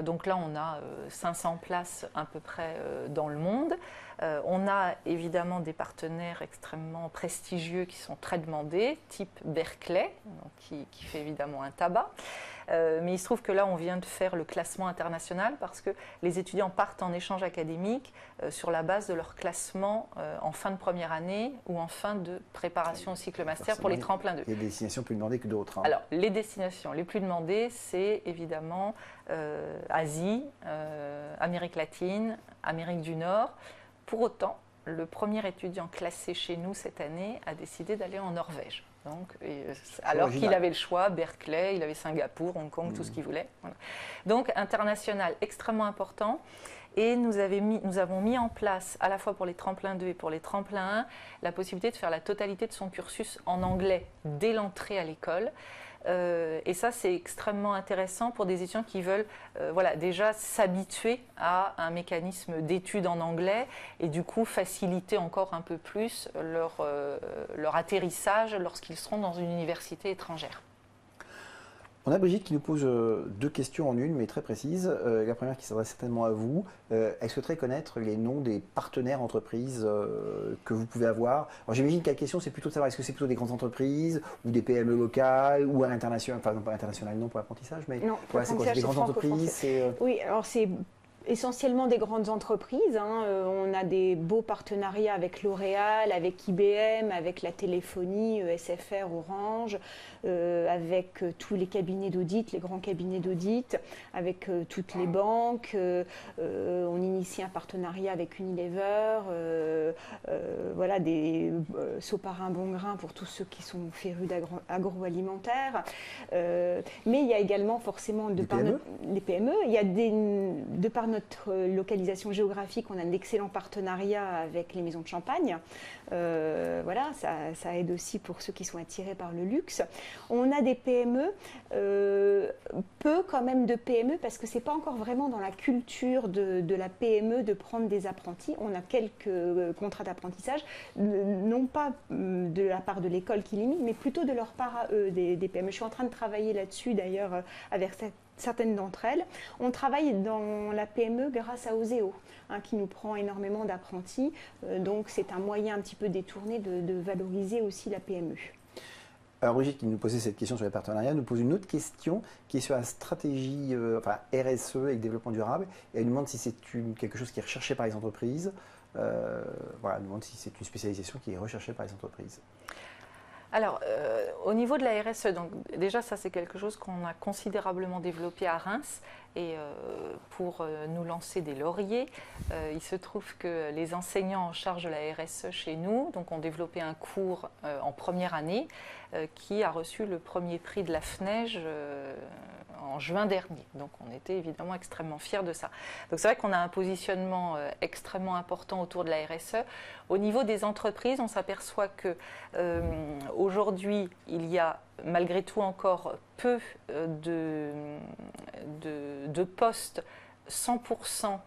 Donc là, on a 500 places à peu près dans le monde. On a évidemment des partenaires extrêmement prestigieux qui sont très demandés, type Berkeley, donc qui fait évidemment un tabac. Mais il se trouve que là, on vient de faire le classement international parce que les étudiants partent en échange académique sur la base de leur classement en fin de première année ou en fin de préparation au cycle master pour les tremplins 2. Il y a des destinations plus demandées que d'autres. Hein. Alors, les destinations les plus demandées, c'est évidemment Asie, Amérique latine, Amérique du Nord. Pour autant, le premier étudiant classé chez nous cette année a décidé d'aller en Norvège. Donc, alors qu'il avait le choix, Berkeley, il avait Singapour, Hong Kong, tout ce qu'il voulait. Voilà. Donc, international extrêmement important. Et nous avons mis en place, à la fois pour les tremplins 2 et pour les tremplins 1, la possibilité de faire la totalité de son cursus en anglais dès l'entrée à l'école. Et ça, c'est extrêmement intéressant pour des étudiants qui veulent voilà, déjà s'habituer à un mécanisme d'études en anglais et du coup faciliter encore un peu plus leur atterrissage lorsqu'ils seront dans une université étrangère. On a Brigitte qui nous pose deux questions en une, mais très précises. La première qui s'adresse certainement à vous. Elle souhaiterait connaître les noms des partenaires entreprises que vous pouvez avoir. Alors j'imagine que la question, c'est plutôt de savoir est-ce que c'est plutôt des grandes entreprises ou des PME locales ou à l'international, enfin non pas international non pour l'apprentissage, mais non, voilà, c'est quoi, c'est des grandes entreprises. Oui, alors c'est essentiellement des grandes entreprises. Hein. On a des beaux partenariats avec L'Oréal, avec IBM, avec la téléphonie, SFR, Orange, avec tous les cabinets d'audit, les grands cabinets d'audit, avec toutes les banques. On initie un partenariat avec Unilever, voilà, des Soparin Bongrain pour tous ceux qui sont férus d'agroalimentaire. Mais il y a également forcément, de par les PME, il y a de par notre localisation géographique, on a un excellent partenariat avec les maisons de champagne. Voilà, ça aide aussi pour ceux qui sont attirés par le luxe. On a des PME, peu quand même de PME, parce que ce n'est pas encore vraiment dans la culture de la PME de prendre des apprentis. On a quelques contrats d'apprentissage, non pas de la part de l'école qui limite, mais plutôt de leur part à eux, des PME. Je suis en train de travailler là-dessus d'ailleurs avec certaines d'entre elles. On travaille dans la PME grâce à Oseo, hein, qui nous prend énormément d'apprentis. Donc c'est un moyen un petit peu détourné de valoriser aussi la PME. Alors Brigitte, qui nous posait cette question sur les partenariats, nous pose une autre question qui est sur la stratégie RSE et le développement durable. Et elle nous demande si c'est quelque chose qui est recherché par les entreprises. Voilà, elle nous demande si c'est une spécialisation qui est recherchée par les entreprises. Alors, au niveau de la RSE, donc déjà ça c'est quelque chose qu'on a considérablement développé à Reims et pour nous lancer des lauriers, il se trouve que les enseignants en charge de la RSE chez nous ont développé un cours en première année qui a reçu le premier prix de la FNEJ en juin dernier. Donc on était évidemment extrêmement fiers de ça. Donc c'est vrai qu'on a un positionnement extrêmement important autour de la RSE. Au niveau des entreprises, on s'aperçoit que aujourd'hui, il y a malgré tout encore peu de postes 100%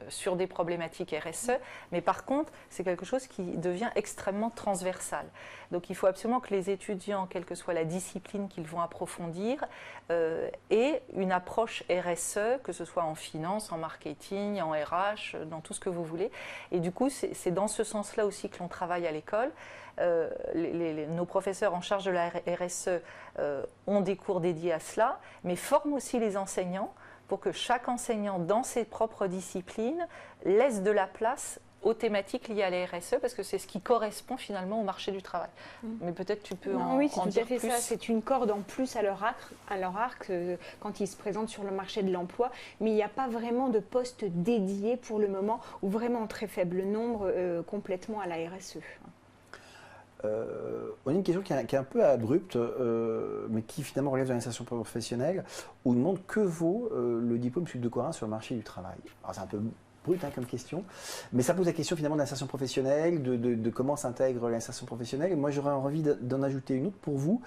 sur des problématiques RSE, mais par contre, c'est quelque chose qui devient extrêmement transversal. Donc il faut absolument que les étudiants, quelle que soit la discipline qu'ils vont approfondir, aient une approche RSE, que ce soit en finance, en marketing, en RH, dans tout ce que vous voulez. Et du coup, c'est dans ce sens-là aussi que l'on travaille à l'école. Nos professeurs en charge de la RSE ont des cours dédiés à cela, mais forment aussi les enseignants pour que chaque enseignant, dans ses propres disciplines, laisse de la place aux thématiques liées à la RSE, parce que c'est ce qui correspond finalement au marché du travail. Mais peut-être tu peux en Oui, dire plus. c'est tout à fait ça. C'est une corde en plus à leur arc quand ils se présentent sur le marché de l'emploi. Mais il n'y a pas vraiment de poste dédié pour le moment, ou vraiment en très faible nombre, complètement à la RSE. On a une question qui est un peu abrupte, mais qui finalement relève de l'insertion professionnelle. On demande que vaut le diplôme Sup de Corin sur le marché du travail. Alors c'est un peu brut comme question, mais ça pose la question finalement de l'insertion professionnelle, de comment s'intègre l'insertion professionnelle. Et moi j'aurais envie d'en ajouter une autre pour vous.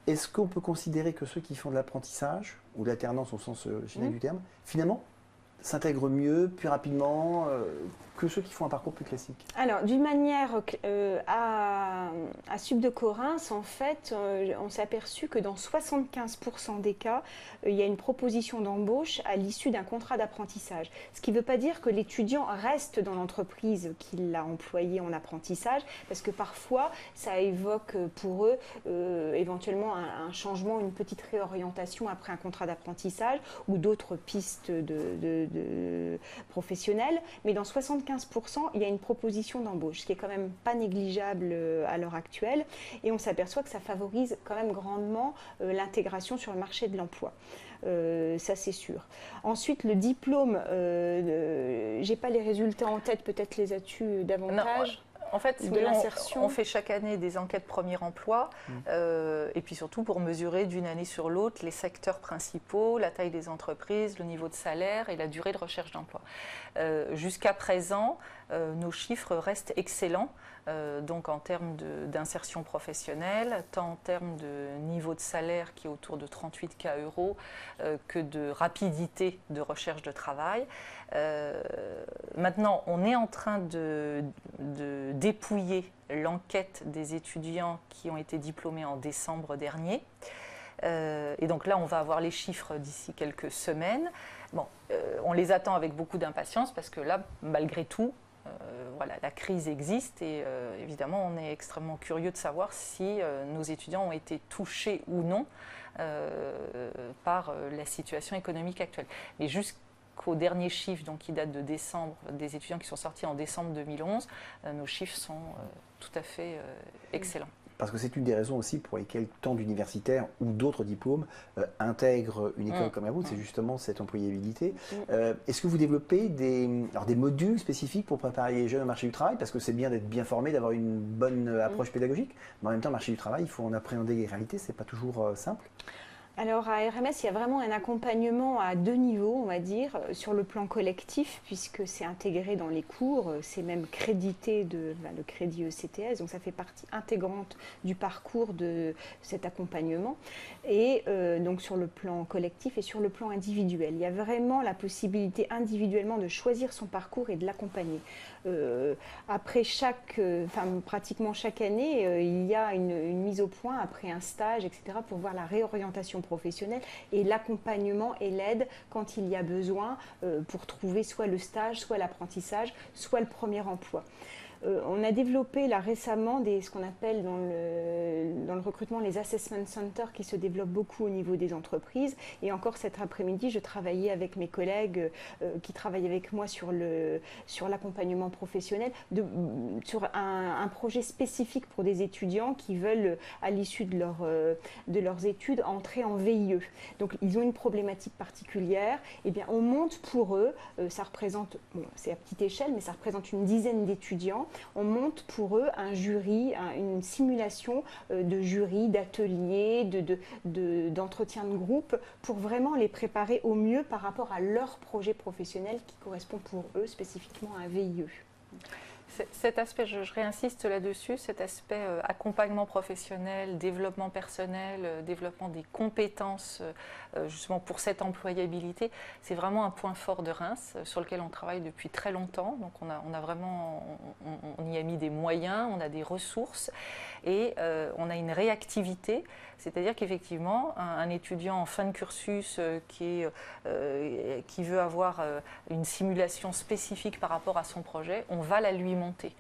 Est-ce qu'on peut considérer que ceux qui font de l'apprentissage, ou de l'alternance au sens général du terme, finalement s'intègrent mieux, plus rapidement que ceux qui font un parcours plus classique? Alors, d'une manière à Sup de Corin, en fait, on s'est aperçu que dans 75% des cas, il y a une proposition d'embauche à l'issue d'un contrat d'apprentissage. Ce qui ne veut pas dire que l'étudiant reste dans l'entreprise qui l'a employé en apprentissage, parce que parfois, ça évoque pour eux éventuellement un changement, une petite réorientation après un contrat d'apprentissage ou d'autres pistes professionnelles. Mais dans 75%, il y a une proposition d'embauche, ce qui est quand même pas négligeable à l'heure actuelle. Et on s'aperçoit que ça favorise quand même grandement l'intégration sur le marché de l'emploi. Ça c'est sûr. Ensuite, le diplôme, j'ai pas les résultats en tête, peut-être les as-tu davantage? Non. En fait, de l'insertion. On fait chaque année des enquêtes premier emploi, et puis surtout pour mesurer d'une année sur l'autre les secteurs principaux, la taille des entreprises, le niveau de salaire et la durée de recherche d'emploi. Jusqu'à présent, nos chiffres restent excellents, donc en termes d'insertion professionnelle, tant en termes de niveau de salaire qui est autour de 38 € que de rapidité de recherche de travail. Maintenant, on est en train de dépouiller l'enquête des étudiants qui ont été diplômés en décembre dernier. Et donc là, on va avoir les chiffres d'ici quelques semaines. Bon, on les attend avec beaucoup d'impatience parce que là, malgré tout, voilà, la crise existe et évidemment, on est extrêmement curieux de savoir si nos étudiants ont été touchés ou non par la situation économique actuelle. Mais jusqu'au dernier chiffre, donc, qui date de décembre, des étudiants qui sont sortis en décembre 2011, nos chiffres sont tout à fait excellents. Parce que c'est une des raisons aussi pour lesquelles tant d'universitaires ou d'autres diplômes intègrent une école comme la vôtre, c'est justement cette employabilité. Est-ce que vous développez des modules spécifiques pour préparer les jeunes au marché du travail? Parce que c'est bien d'être bien formé, d'avoir une bonne approche pédagogique, mais en même temps, le marché du travail, il faut en appréhender les réalités, c'est pas toujours simple. Alors à RMS, il y a vraiment un accompagnement à deux niveaux, on va dire, sur le plan collectif, puisque c'est intégré dans les cours, c'est même crédité le crédit ECTS, donc ça fait partie intégrante du parcours de cet accompagnement. Et donc sur le plan collectif et sur le plan individuel, il y a vraiment la possibilité individuellement de choisir son parcours et de l'accompagner. Après pratiquement chaque année, il y a une mise au point après un stage, etc., pour voir la réorientation professionnelle et l'accompagnement et l'aide quand il y a besoin pour trouver soit le stage, soit l'apprentissage, soit le premier emploi. On a développé là récemment ce qu'on appelle dans le recrutement les assessment centers qui se développent beaucoup au niveau des entreprises. Et encore cet après-midi, je travaillais avec mes collègues qui travaillent avec moi sur l'accompagnement professionnel, sur un projet spécifique pour des étudiants qui veulent, à l'issue de leurs études, entrer en VIE. Donc ils ont une problématique particulière. Eh bien, on monte pour eux, ça représente, c'est à petite échelle, mais ça représente une dizaine d'étudiants. On monte pour eux un jury, une simulation de jury, d'ateliers, d'entretien de groupe pour vraiment les préparer au mieux par rapport à leur projet professionnel qui correspond pour eux spécifiquement à un VIE. Cet aspect, je réinsiste là-dessus, cet aspect accompagnement professionnel, développement personnel, développement des compétences justement pour cette employabilité, c'est vraiment un point fort de Reims sur lequel on travaille depuis très longtemps. Donc on y a mis des moyens, on a des ressources et on a une réactivité. C'est-à-dire qu'effectivement, un étudiant en fin de cursus qui veut avoir une simulation spécifique par rapport à son projet, on va la lui monter.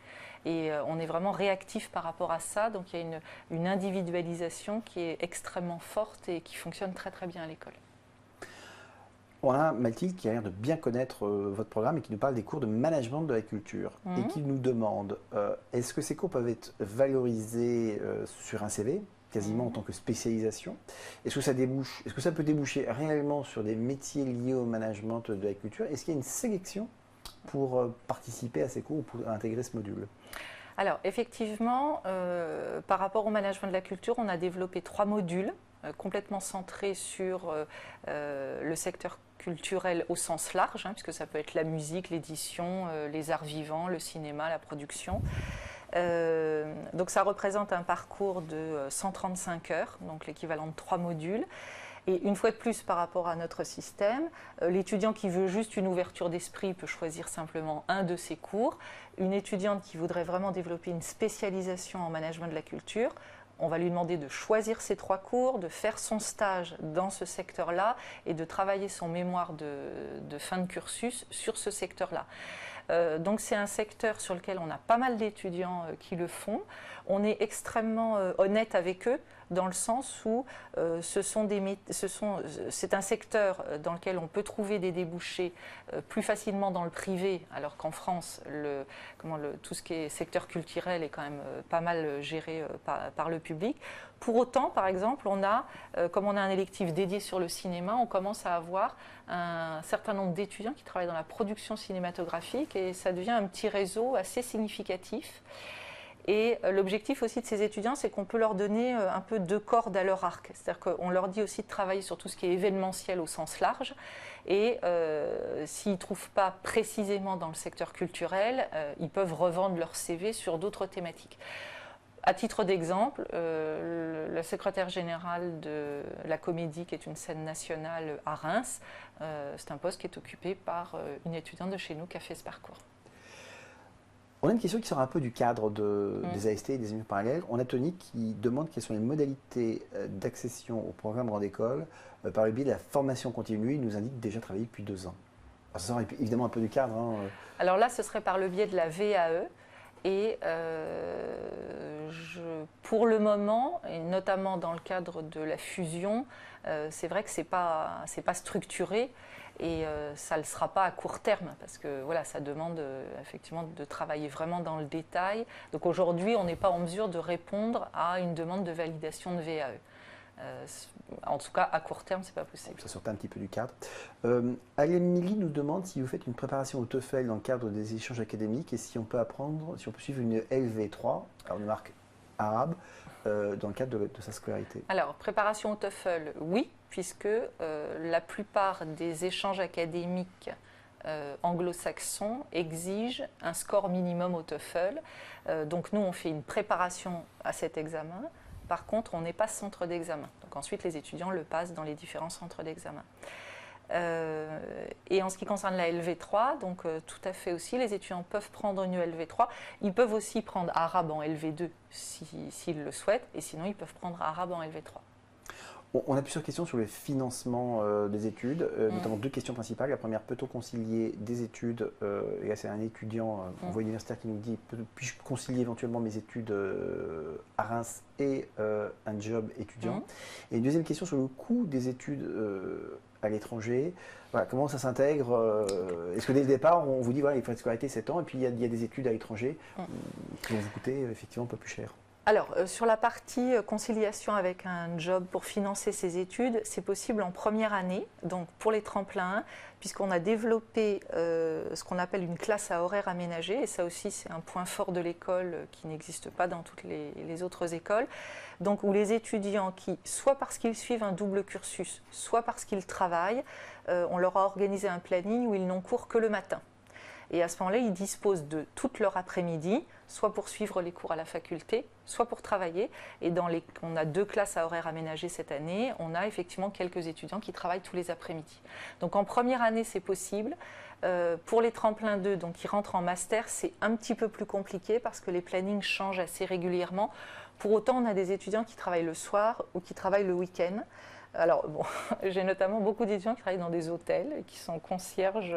Et on est vraiment réactif par rapport à ça. Donc il y a une individualisation qui est extrêmement forte et qui fonctionne très très bien à l'école. On a Mathilde qui a l'air de bien connaître votre programme et qui nous parle des cours de management de la culture et qui nous demande est-ce que ces cours peuvent être valorisés sur un CV quasiment en tant que spécialisation. Est-ce que ça peut déboucher réellement sur des métiers liés au management de la culture? Est-ce qu'il y a une sélection pour participer à ces cours ou pour intégrer ce module? Alors effectivement, par rapport au management de la culture, on a développé 3 modules complètement centrés sur le secteur culturel au sens large, puisque ça peut être la musique, l'édition, les arts vivants, le cinéma, la production. Donc ça représente un parcours de 135 heures, donc l'équivalent de 3 modules. Et une fois de plus par rapport à notre système, l'étudiant qui veut juste une ouverture d'esprit peut choisir simplement un de ces cours. Une étudiante qui voudrait vraiment développer une spécialisation en management de la culture, on va lui demander de choisir ces 3 cours, de faire son stage dans ce secteur-là et de travailler son mémoire de fin de cursus sur ce secteur-là. Donc c'est un secteur sur lequel on a pas mal d'étudiants qui le font. On est extrêmement honnête avec eux dans le sens où c'est un secteur dans lequel on peut trouver des débouchés plus facilement dans le privé, alors qu'en France, tout ce qui est secteur culturel est quand même pas mal géré par le public. Pour autant, par exemple, comme on a un électif dédié sur le cinéma, on commence à avoir un certain nombre d'étudiants qui travaillent dans la production cinématographique et ça devient un petit réseau assez significatif. Et l'objectif aussi de ces étudiants, c'est qu'on peut leur donner un peu 2 cordes à leur arc. C'est-à-dire qu'on leur dit aussi de travailler sur tout ce qui est événementiel au sens large. Et s'ils ne trouvent pas précisément dans le secteur culturel, ils peuvent revendre leur CV sur d'autres thématiques. À titre d'exemple, le secrétaire général de la Comédie, qui est une scène nationale à Reims, c'est un poste qui est occupé par une étudiante de chez nous qui a fait ce parcours. On a une question qui sort un peu du cadre des AST et des études parallèles. On a Tony qui demande quelles sont les modalités d'accession au programme Grande École par le biais de la formation continue. Il nous indique déjà travailler depuis 2 ans. Alors, ça sort évidemment un peu du cadre. Alors là, ce serait par le biais de la VAE. Et pour le moment, et notamment dans le cadre de la fusion, c'est vrai que c'est pas structuré et ça ne le sera pas à court terme parce que voilà, ça demande effectivement de travailler vraiment dans le détail. Donc aujourd'hui, on n'est pas en mesure de répondre à une demande de validation de VAE. En tout cas, à court terme, ce n'est pas possible. Ça sort un petit peu du cadre. Amélie nous demande si vous faites une préparation au TOEFL dans le cadre des échanges académiques et si on peut suivre une LV3, alors une marque arabe, dans le cadre de sa scolarité. Alors, préparation au TOEFL, oui, puisque la plupart des échanges académiques anglo-saxons exigent un score minimum au TOEFL. Donc nous, on fait une préparation à cet examen. Par contre, on n'est pas centre d'examen. Donc ensuite, les étudiants le passent dans les différents centres d'examen. Et en ce qui concerne la LV3, donc tout à fait aussi, les étudiants peuvent prendre une LV3. Ils peuvent aussi prendre arabe en LV2 s'ils le souhaitent, et sinon ils peuvent prendre arabe en LV3. On a plusieurs questions sur le financement des études, notamment 2 questions principales. La première, peut-on concilier des études, et là c'est un étudiant en voie universitaire qui nous dit, puis-je concilier éventuellement mes études à Reims et un job étudiant? Et une deuxième question sur le coût des études à l'étranger. Voilà, comment ça s'intègre? Est-ce que dès le départ, on vous dit, voilà, il faut être scolarité 7 ans, et puis il y a des études à l'étranger qui vont vous coûter effectivement un peu plus cher? Alors, sur la partie conciliation avec un job pour financer ses études, c'est possible en première année, donc pour les tremplins 1, puisqu'on a développé ce qu'on appelle une classe à horaire aménagé, et ça aussi c'est un point fort de l'école qui n'existe pas dans toutes les autres écoles, donc où les étudiants qui, soit parce qu'ils suivent un double cursus, soit parce qu'ils travaillent, on leur a organisé un planning où ils n'ont cours que le matin. Et à ce moment-là, ils disposent de toute leur après-midi, soit pour suivre les cours à la faculté, soit pour travailler. Et on a 2 classes à horaires aménagées cette année. On a effectivement quelques étudiants qui travaillent tous les après-midi. Donc en première année, c'est possible. Pour les tremplins 2, donc qui rentrent en master, c'est un petit peu plus compliqué parce que les plannings changent assez régulièrement. Pour autant, on a des étudiants qui travaillent le soir ou qui travaillent le week-end. Alors, bon, j'ai notamment beaucoup d'étudiants qui travaillent dans des hôtels, qui sont concierges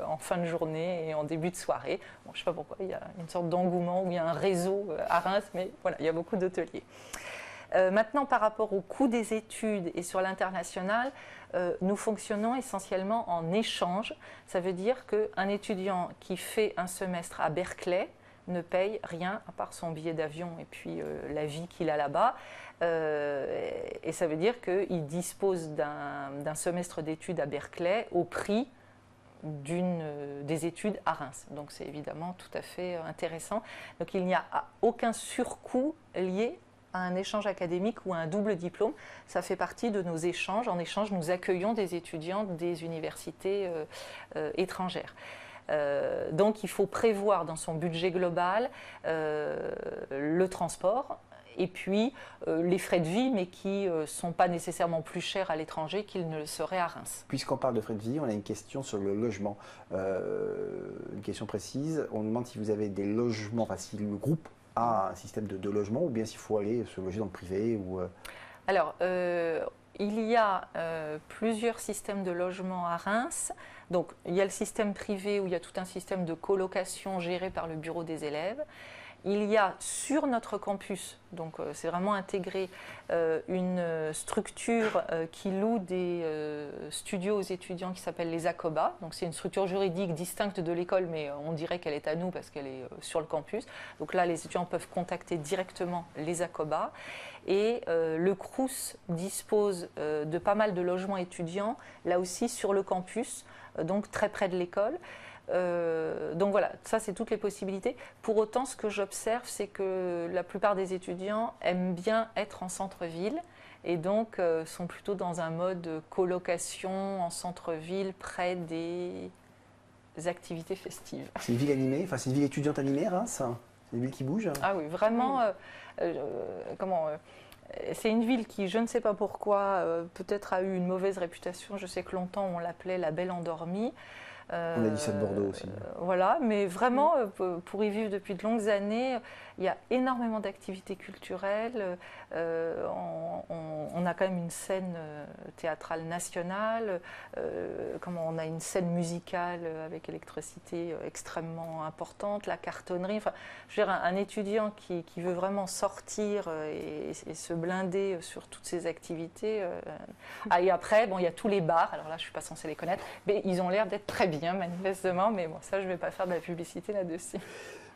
en fin de journée et en début de soirée. Bon, je ne sais pas pourquoi, il y a une sorte d'engouement où il y a un réseau à Reims, mais voilà, il y a beaucoup d'hôteliers. Maintenant, par rapport au coût des études et sur l'international, nous fonctionnons essentiellement en échange. Ça veut dire qu'un étudiant qui fait un semestre à Berkeley ne paye rien à part son billet d'avion et puis la vie qu'il a là-bas. Et ça veut dire qu'il dispose d'un semestre d'études à Berkeley au prix des études à Reims. Donc c'est évidemment tout à fait intéressant. Donc il n'y a aucun surcoût lié à un échange académique ou à un double diplôme. Ça fait partie de nos échanges. En échange, nous accueillons des étudiants des universités étrangères. Donc il faut prévoir dans son budget global le transport et puis les frais de vie, mais qui ne sont pas nécessairement plus chers à l'étranger qu'ils ne le seraient à Reims. Puisqu'on parle de frais de vie, on a une question sur le logement. Une question précise, on demande si vous avez des logements, enfin si le groupe a un système de logement ou bien s'il faut aller se loger dans le privé ou Alors, il y a plusieurs systèmes de logement à Reims. Donc, il y a le système privé où il y a tout un système de colocation géré par le bureau des élèves. Il y a sur notre campus, donc c'est vraiment intégré, une structure qui loue des studios aux étudiants qui s'appelle les ACOBA. Donc c'est une structure juridique distincte de l'école, mais on dirait qu'elle est à nous parce qu'elle est sur le campus. Donc là, les étudiants peuvent contacter directement les ACOBA. Et le CROUS dispose de pas mal de logements étudiants, là aussi sur le campus, donc très près de l'école. Donc voilà, ça c'est toutes les possibilités. Pour autant, ce que j'observe, c'est que la plupart des étudiants aiment bien être en centre-ville et donc sont plutôt dans un mode colocation en centre-ville près des activités festives. C'est une ville animée, enfin c'est une ville étudiante animée, Reims. C'est une ville qui bouge. Ah oui, vraiment. C'est une ville qui, je ne sais pas pourquoi, peut-être a eu une mauvaise réputation. Je sais que longtemps on l'appelait la Belle Endormie. On a dit ça de Bordeaux aussi. Voilà, mais vraiment, pour y vivre depuis de longues années, il y a énormément d'activités culturelles. On a quand même une scène théâtrale nationale. On a une scène musicale avec électricité extrêmement importante, la cartonnerie. Enfin, je veux dire, un étudiant qui veut vraiment sortir et se blinder sur toutes ces activités. Et après, bon, il y a tous les bars. Alors là, je ne suis pas censée les connaître, mais ils ont l'air d'être très bien, manifestement. Mais bon, ça, je ne vais pas faire de la publicité là-dessus.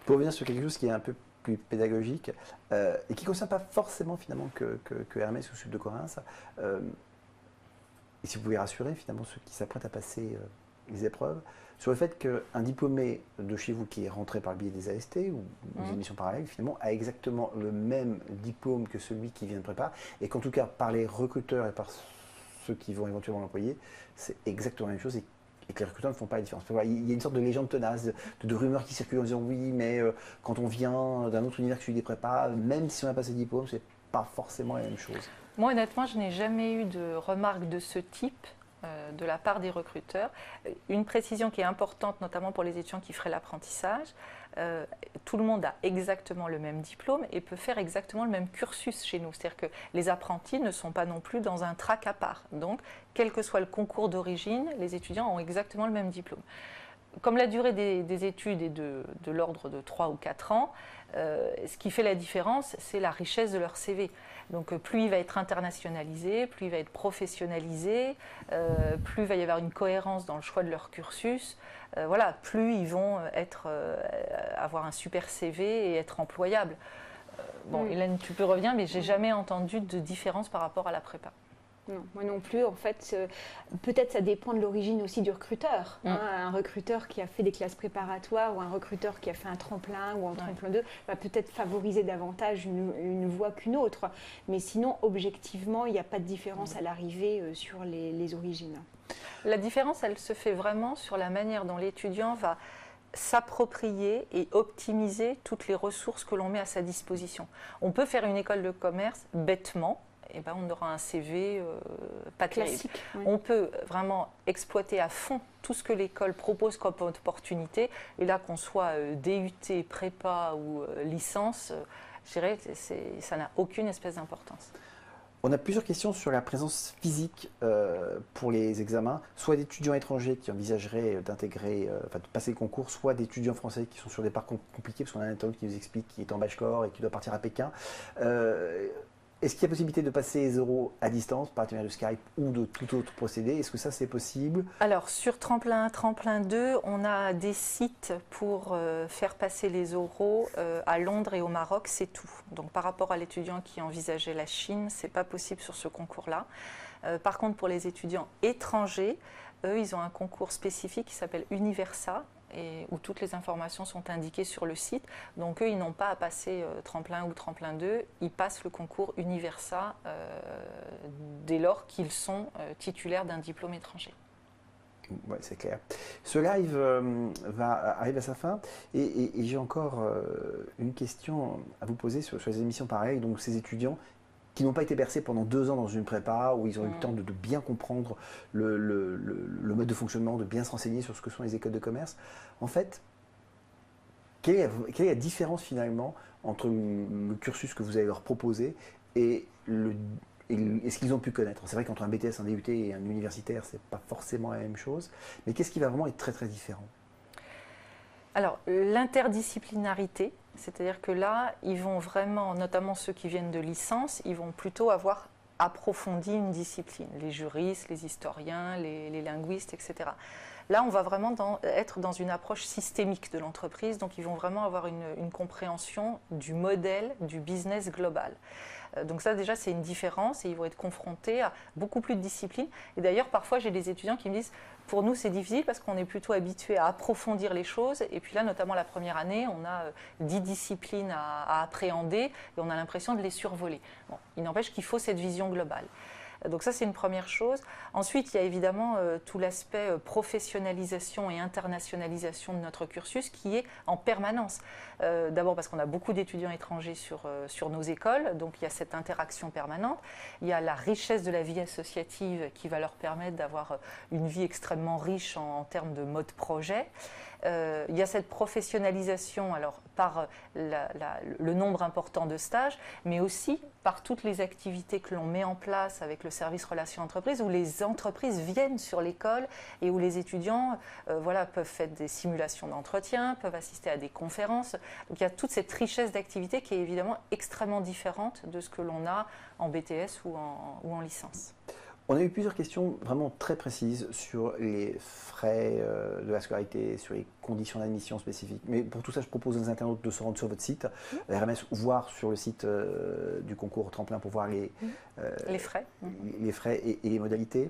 Pour revenir sur quelque chose qui est un peu plus pédagogique et qui ne concerne pas forcément finalement que Hermès ou Sud de Corinth, et si vous pouvez rassurer finalement ceux qui s'apprêtent à passer les épreuves, sur le fait qu'un diplômé de chez vous qui est rentré par le biais des AST ou des émissions parallèles, finalement, a exactement le même diplôme que celui qui vient de prépa, et qu'en tout cas, par les recruteurs et par ceux qui vont éventuellement l'employer, c'est exactement la même chose et que les recruteurs ne font pas la différence. Il y a une sorte de légende tenace, de rumeurs qui circulent en disant oui, mais quand on vient d'un autre univers que celui des prépas, même si on a passé le diplôme, c'est pas forcément la même chose. Moi, honnêtement, je n'ai jamais eu de remarques de ce type de la part des recruteurs. Une précision qui est importante, notamment pour les étudiants qui feraient l'apprentissage, tout le monde a exactement le même diplôme et peut faire exactement le même cursus chez nous. C'est-à-dire que les apprentis ne sont pas non plus dans un track à part. Donc, quel que soit le concours d'origine, les étudiants ont exactement le même diplôme. Comme la durée des études est de l'ordre de 3 ou 4 ans, ce qui fait la différence, c'est la richesse de leur CV. Donc plus il va être internationalisé, plus il va être professionnalisé, plus il va y avoir une cohérence dans le choix de leur cursus, plus ils vont avoir un super CV et être employables. Hélène, tu peux revenir, mais j'ai jamais entendu de différence par rapport à la prépa. Non, moi non plus. En fait, peut-être ça dépend de l'origine aussi du recruteur. Un recruteur qui a fait des classes préparatoires ou un recruteur qui a fait un tremplin ou un tremplin 2 va peut-être favoriser davantage une voie qu'une autre. Mais sinon, objectivement, il n'y a pas de différence à l'arrivée sur les origines. La différence, elle se fait vraiment sur la manière dont l'étudiant va s'approprier et optimiser toutes les ressources que l'on met à sa disposition. On peut faire une école de commerce bêtement, et ben on aura un CV pas classique. Oui. On peut vraiment exploiter à fond tout ce que l'école propose comme opportunité, et là qu'on soit DUT, prépa ou licence, je dirais que ça n'a aucune espèce d'importance. On a plusieurs questions sur la présence physique pour les examens, soit d'étudiants étrangers qui envisageraient d'intégrer, de passer le concours, soit d'étudiants français qui sont sur des parcours compliqués, parce qu'on a un interlocuteur qui nous explique qu'il est en bachelor et qui doit partir à Pékin. Est-ce qu'il y a possibilité de passer les oraux à distance, par intermédiaire de Skype ou de tout autre procédé? Est-ce que ça, c'est possible? Alors, sur Tremplin 1, Tremplin 2, on a des sites pour faire passer les oraux à Londres et au Maroc, c'est tout. Donc, par rapport à l'étudiant qui envisageait la Chine, ce n'est pas possible sur ce concours-là. Par contre, pour les étudiants étrangers, eux, ils ont un concours spécifique qui s'appelle Universa, et où toutes les informations sont indiquées sur le site. Donc eux, ils n'ont pas à passer Tremplin ou Tremplin 2, ils passent le concours Universa dès lors qu'ils sont titulaires d'un diplôme étranger. Oui, c'est clair. Ce live arrive à sa fin et j'ai encore une question à vous poser sur les émissions pareilles. Donc ces étudiants qui n'ont pas été bercés pendant 2 ans dans une prépa, où ils ont eu le temps de bien comprendre le mode de fonctionnement, de bien se renseigner sur ce que sont les écoles de commerce. En fait, quelle est la différence finalement entre le cursus que vous allez leur proposer et ce qu'ils ont pu connaître? C'est vrai qu'entre un BTS, un DUT et un universitaire, ce n'est pas forcément la même chose, mais qu'est-ce qui va vraiment être très très différent? Alors, l'interdisciplinarité, c'est-à-dire que là, ils vont vraiment, notamment ceux qui viennent de licence, ils vont plutôt avoir approfondi une discipline, les juristes, les historiens, les linguistes, etc. Là, on va vraiment être dans une approche systémique de l'entreprise, donc ils vont vraiment avoir une compréhension du modèle, du business global. Donc ça, déjà, c'est une différence et ils vont être confrontés à beaucoup plus de disciplines. Et d'ailleurs, parfois, j'ai des étudiants qui me disent « Pour nous, c'est difficile parce qu'on est plutôt habitué à approfondir les choses. Et puis là, notamment la première année, on a 10 disciplines à appréhender et on a l'impression de les survoler. » Bon, il n'empêche qu'il faut cette vision globale. Donc ça, c'est une première chose. Ensuite, il y a évidemment tout l'aspect professionnalisation et internationalisation de notre cursus qui est en permanence. D'abord parce qu'on a beaucoup d'étudiants étrangers sur nos écoles, donc il y a cette interaction permanente. Il y a la richesse de la vie associative qui va leur permettre d'avoir une vie extrêmement riche en termes de mode projet. Il y a cette professionnalisation alors, par le nombre important de stages, mais aussi par toutes les activités que l'on met en place avec le service relations entreprises, où les entreprises viennent sur l'école et où les étudiants peuvent faire des simulations d'entretien, peuvent assister à des conférences. Donc il y a toute cette richesse d'activités qui est évidemment extrêmement différente de ce que l'on a en BTS ou en licence. On a eu plusieurs questions vraiment très précises sur les frais de la scolarité, sur les conditions d'admission spécifiques. Mais pour tout ça, je propose aux internautes de se rendre sur votre site, RMS, ou voir sur le site du concours Tremplin pour voir les frais, les frais et les modalités.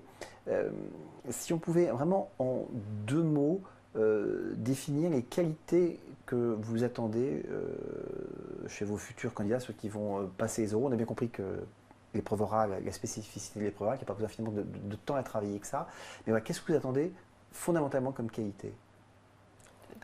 Si on pouvait vraiment en 2 mots définir les qualités que vous attendez chez vos futurs candidats, ceux qui vont passer les oraux. On a bien compris que l'épreuve orale, la spécificité de l'épreuve orale, qu'il n'y a pas besoin finalement de temps à travailler que ça. Mais voilà, qu'est-ce que vous attendez fondamentalement comme qualité?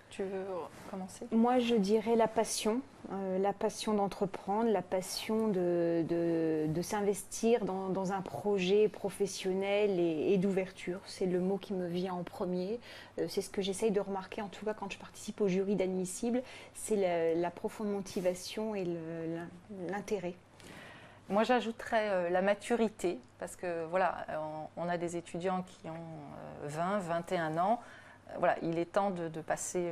Tu veux commencer? Moi, je dirais la passion d'entreprendre, la passion de s'investir dans un projet professionnel et d'ouverture. C'est le mot qui me vient en premier. C'est ce que j'essaye de remarquer, en tout cas quand je participe au jury d'admissible, c'est la profonde motivation et l'intérêt. Moi, j'ajouterais la maturité, parce que voilà, on a des étudiants qui ont 20, 21 ans. Voilà, il est temps de passer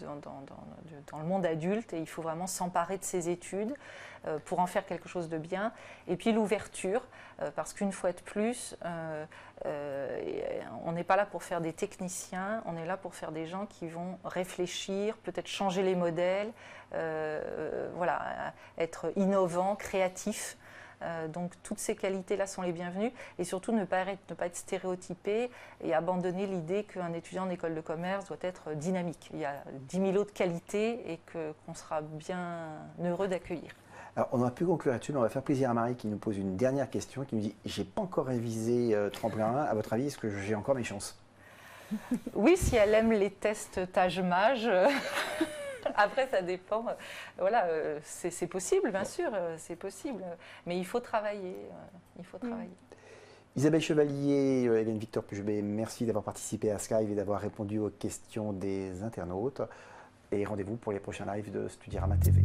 dans le monde adulte et il faut vraiment s'emparer de ses études pour en faire quelque chose de bien. Et puis l'ouverture, parce qu'une fois de plus, on n'est pas là pour faire des techniciens, on est là pour faire des gens qui vont réfléchir, peut-être changer les modèles, être innovants, créatifs. Donc toutes ces qualités-là sont les bienvenues et surtout ne pas être stéréotypé et abandonner l'idée qu'un étudiant en école de commerce doit être dynamique. Il y a 10 000 autres qualités et qu'on sera bien heureux d'accueillir. Alors on aurait pu conclure là-dessus, mais on va faire plaisir à Marie qui nous pose une dernière question, qui nous dit « J'ai pas encore révisé Tremplin 1, à votre avis, est-ce que j'ai encore mes chances ?» Oui, si elle aime les tests Taj-Maj. Après, ça dépend. Voilà, c'est possible, bien sûr, c'est possible. Mais il faut travailler. Isabelle Chevalier, Hélène Victor Pugebé, merci d'avoir participé à ce live et d'avoir répondu aux questions des internautes. Et rendez-vous pour les prochains lives de Studyrama TV.